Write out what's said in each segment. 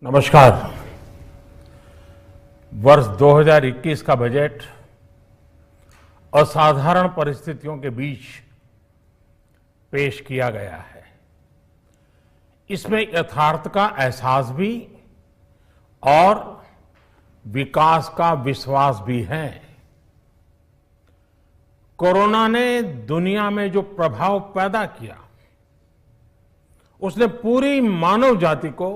नमस्कार। वर्ष 2021 का बजट असाधारण परिस्थितियों के बीच पेश किया गया है। इसमें यथार्थ का एहसास भी और विकास का विश्वास भी है। कोरोना ने दुनिया में जो प्रभाव पैदा किया, उसने पूरी मानव जाति को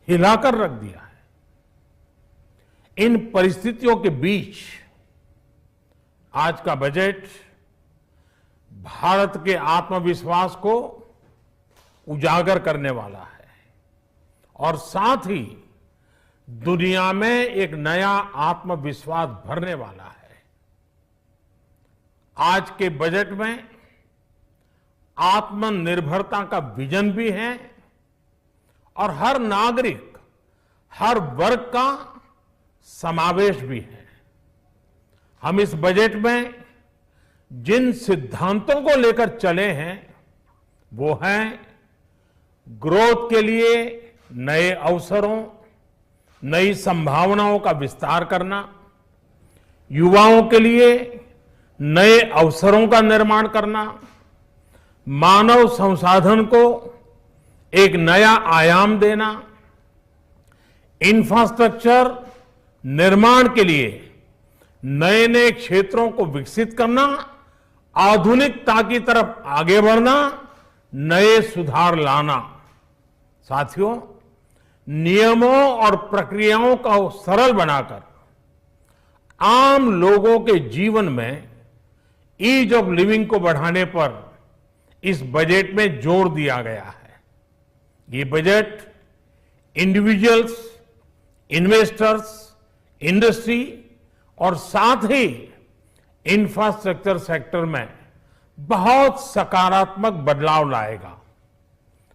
हिलाकर रख दिया है। इन परिस्थितियों के बीच आज का बजट भारत के आत्मविश्वास को उजागर करने वाला है और साथ ही दुनिया में एक नया आत्मविश्वास भरने वाला है। आज के बजट में आत्मनिर्भरता का विजन भी है और हर नागरिक, हर वर्ग का समावेश भी है। हम इस बजट में जिन सिद्धांतों को लेकर चले हैं वो हैं ग्रोथ के लिए नए अवसरों, नई संभावनाओं का विस्तार करना, युवाओं के लिए नए अवसरों का निर्माण करना, मानव संसाधन को एक नया आयाम देना, इंफ्रास्ट्रक्चर निर्माण के लिए नए नए क्षेत्रों को विकसित करना, आधुनिकता की तरफ आगे बढ़ना, नए सुधार लाना। साथियों, नियमों और प्रक्रियाओं को सरल बनाकर आम लोगों के जीवन में ईज ऑफ लिविंग को बढ़ाने पर इस बजट में जोर दिया गया है। ये बजट इंडिविजुअल्स, इन्वेस्टर्स, इंडस्ट्री और साथ ही इंफ्रास्ट्रक्चर सेक्टर में बहुत सकारात्मक बदलाव लाएगा।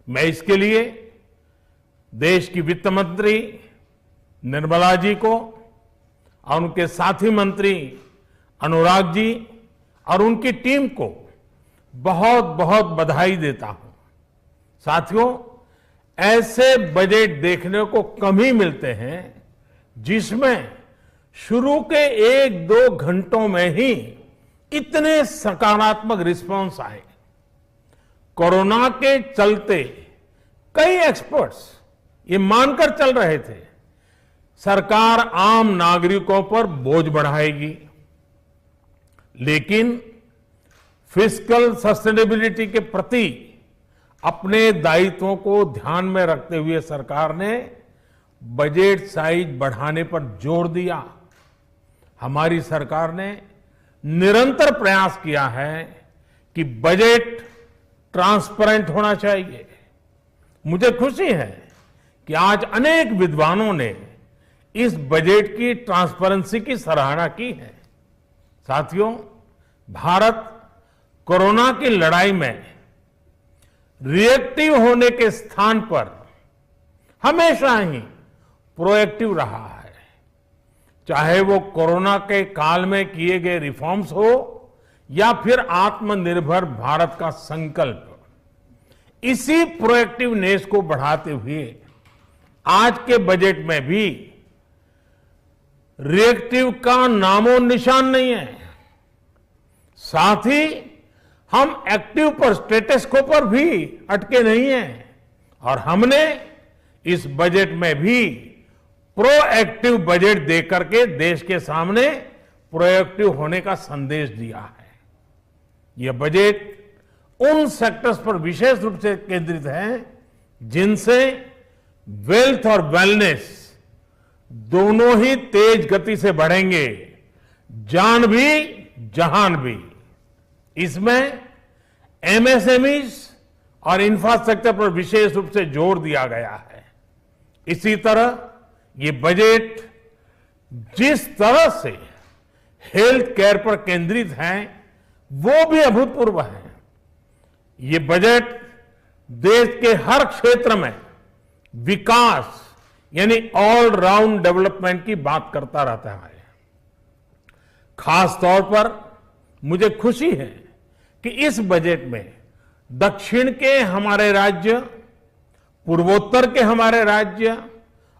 मैं इसके लिए देश की वित्त मंत्री निर्मला जी को और उनके साथी मंत्री अनुराग जी और उनकी टीम को बहुत बहुत बधाई देता हूं। साथियों, ऐसे बजट देखने को कम ही मिलते हैं जिसमें शुरू के 1-2 घंटों में ही इतने सकारात्मक रिस्पांस आए। कोरोना के चलते कई एक्सपर्ट्स ये मानकर चल रहे थे सरकार आम नागरिकों पर बोझ बढ़ाएगी, लेकिन फिस्कल सस्टेनेबिलिटी के प्रति अपने दायित्वों को ध्यान में रखते हुए सरकार ने बजट साइज बढ़ाने पर जोर दिया। हमारी सरकार ने निरंतर प्रयास किया है कि बजट ट्रांसपेरेंट होना चाहिए। मुझे खुशी है कि आज अनेक विद्वानों ने इस बजट की ट्रांसपेरेंसी की सराहना की है। साथियों, भारत कोरोना की लड़ाई में रिएक्टिव होने के स्थान पर हमेशा ही प्रोएक्टिव रहा है। चाहे वो कोरोना के काल में किए गए रिफॉर्म्स हो या फिर आत्मनिर्भर भारत का संकल्प, इसी प्रोएक्टिवनेस को बढ़ाते हुए आज के बजट में भी रिएक्टिव का नामो निशान नहीं है। साथ ही हम एक्टिव पर, स्टेटस को पर भी अटके नहीं हैं और हमने इस बजट में भी प्रोएक्टिव बजट देकर के देश के सामने प्रोएक्टिव होने का संदेश दिया है। यह बजट उन सेक्टर्स पर विशेष रूप से केंद्रित है जिनसे वेल्थ और वेलनेस दोनों ही तेज गति से बढ़ेंगे, जान भी जहान भी। इसमें एमएसएमईज और इंफ्रास्ट्रक्चर पर विशेष रूप से जोर दिया गया है। इसी तरह ये बजट जिस तरह से हेल्थ केयर पर केंद्रित है वो भी अभूतपूर्व है। ये बजट देश के हर क्षेत्र में विकास यानी ऑल राउंड डेवलपमेंट की बात करता रहता है। खास तौर पर मुझे खुशी है कि इस बजट में दक्षिण के हमारे राज्य, पूर्वोत्तर के हमारे राज्य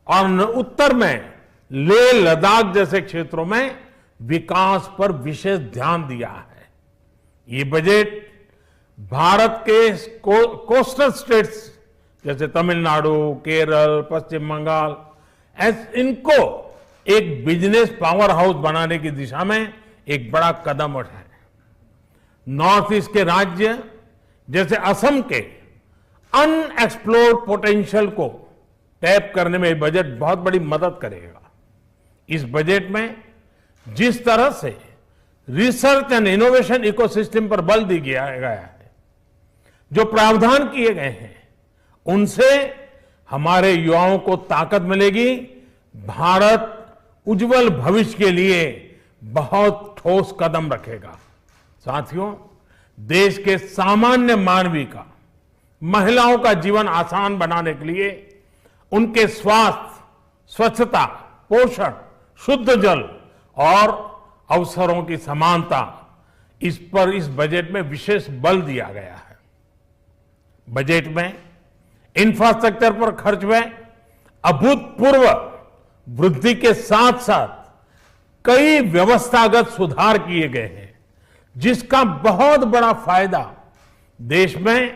और उत्तर में लेह लद्दाख जैसे क्षेत्रों में विकास पर विशेष ध्यान दिया है। ये बजट भारत के कोस्टल स्टेट्स जैसे तमिलनाडु, केरल, पश्चिम बंगाल, इनको एक बिजनेस पावर हाउस बनाने की दिशा में एक बड़ा कदम उठाए। नॉर्थ ईस्ट के राज्य जैसे असम के अनएक्सप्लोर्ड पोटेंशियल को टैप करने में बजट बहुत बड़ी मदद करेगा। इस बजट में जिस तरह से रिसर्च एंड इनोवेशन इकोसिस्टम पर बल दिया गया है, जो प्रावधान किए गए हैं, उनसे हमारे युवाओं को ताकत मिलेगी। भारत उज्जवल भविष्य के लिए बहुत ठोस कदम रखेगा। साथियों, देश के सामान्य मानवी का, महिलाओं का जीवन आसान बनाने के लिए उनके स्वास्थ्य, स्वच्छता, पोषण, शुद्ध जल और अवसरों की समानता, इस पर इस बजट में विशेष बल दिया गया है। बजट में इंफ्रास्ट्रक्चर पर खर्च में अभूतपूर्व वृद्धि के साथ साथ कई व्यवस्थागत सुधार किए गए हैं, जिसका बहुत बड़ा फायदा देश में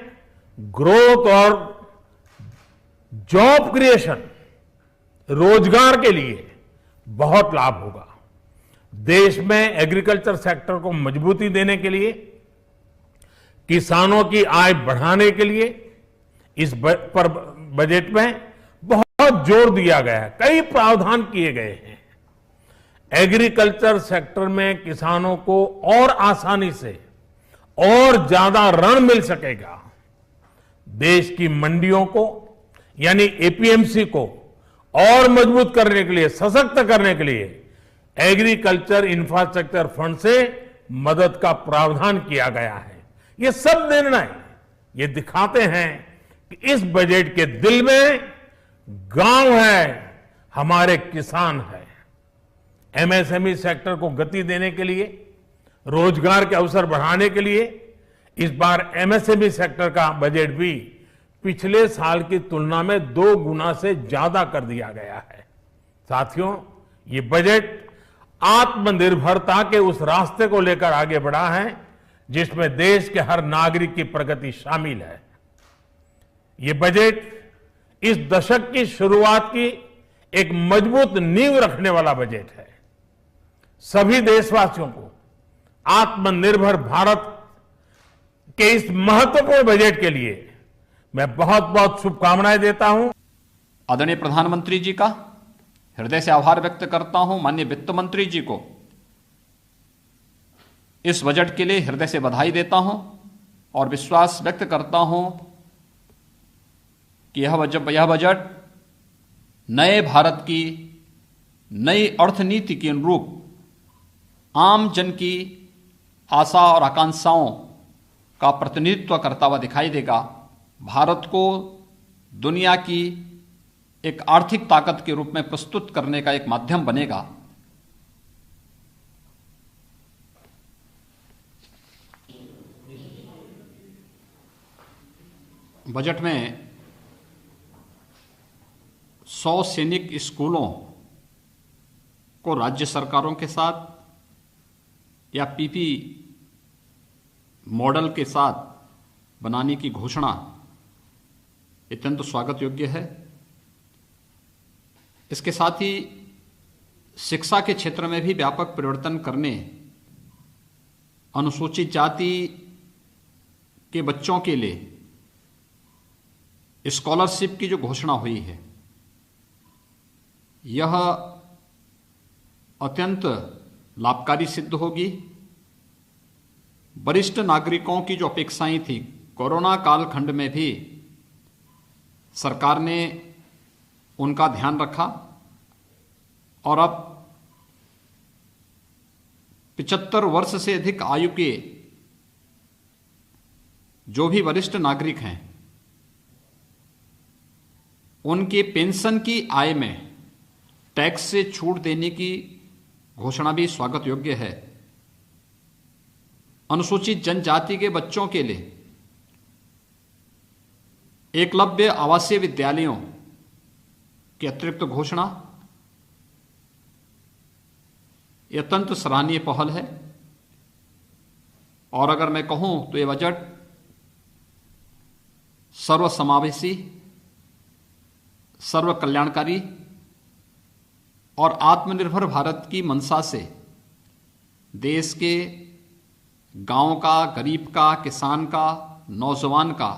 ग्रोथ और जॉब क्रिएशन, रोजगार के लिए बहुत लाभ होगा। देश में एग्रीकल्चर सेक्टर को मजबूती देने के लिए, किसानों की आय बढ़ाने के लिए इस बजट में बहुत जोर दिया गया है। कई प्रावधान किए गए हैं। एग्रीकल्चर सेक्टर में किसानों को और आसानी से और ज्यादा ऋण मिल सकेगा। देश की मंडियों को यानी एपीएमसी को और मजबूत करने के लिए, सशक्त करने के लिए एग्रीकल्चर इंफ्रास्ट्रक्चर फंड से मदद का प्रावधान किया गया है। ये सब निर्णय ये दिखाते हैं कि इस बजट के दिल में गांव है, हमारे किसान है। एमएसएमई सेक्टर को गति देने के लिए, रोजगार के अवसर बढ़ाने के लिए इस बार एमएसएमई सेक्टर का बजट भी पिछले साल की तुलना में 2 गुना से ज्यादा कर दिया गया है। साथियों, ये बजट आत्मनिर्भरता के उस रास्ते को लेकर आगे बढ़ा है जिसमें देश के हर नागरिक की प्रगति शामिल है। ये बजट इस दशक की शुरुआत की एक मजबूत नींव रखने वाला बजट है। सभी देशवासियों को आत्मनिर्भर भारत के इस महत्वपूर्ण बजट के लिए मैं बहुत बहुत शुभकामनाएं देता हूं। आदरणीय प्रधानमंत्री जी का हृदय से आभार व्यक्त करता हूं। माननीय वित्त मंत्री जी को इस बजट के लिए हृदय से बधाई देता हूं और विश्वास व्यक्त करता हूं कि यह बजट नए भारत की नई अर्थनीति के अनुरूप आम जन की आशा और आकांक्षाओं का प्रतिनिधित्व करता हुआ दिखाई देगा। भारत को दुनिया की एक आर्थिक ताकत के रूप में प्रस्तुत करने का एक माध्यम बनेगा। बजट में 100 सैनिक स्कूलों को राज्य सरकारों के साथ या पीपी मॉडल के साथ बनाने की घोषणा अत्यंत स्वागत योग्य है। इसके साथ ही शिक्षा के क्षेत्र में भी व्यापक परिवर्तन करने, अनुसूचित जाति के बच्चों के लिए स्कॉलरशिप की जो घोषणा हुई है, यह अत्यंत लाभकारी सिद्ध होगी। वरिष्ठ नागरिकों की जो अपेक्षाएं थी, कोरोना कालखंड में भी सरकार ने उनका ध्यान रखा और अब 75 वर्ष से अधिक आयु के जो भी वरिष्ठ नागरिक हैं, उनके पेंशन की आय में टैक्स से छूट देने की घोषणा भी स्वागत योग्य है। अनुसूचित जनजाति के बच्चों के लिए एकलव्य आवासीय विद्यालयों की अतिरिक्त घोषणा यह अत्यंत सराहनीय पहल है। और अगर मैं कहूं तो यह बजट सर्वसमावेशी, सर्व कल्याणकारी और आत्मनिर्भर भारत की मंशा से देश के गांव का, गरीब का, किसान का, नौजवान का,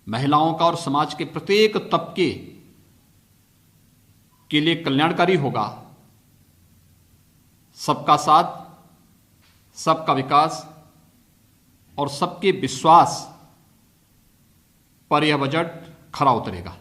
महिलाओं का और समाज के प्रत्येक तबके के लिए कल्याणकारी होगा। सबका साथ, सबका विकास और सबके विश्वास पर यह बजट खरा उतरेगा।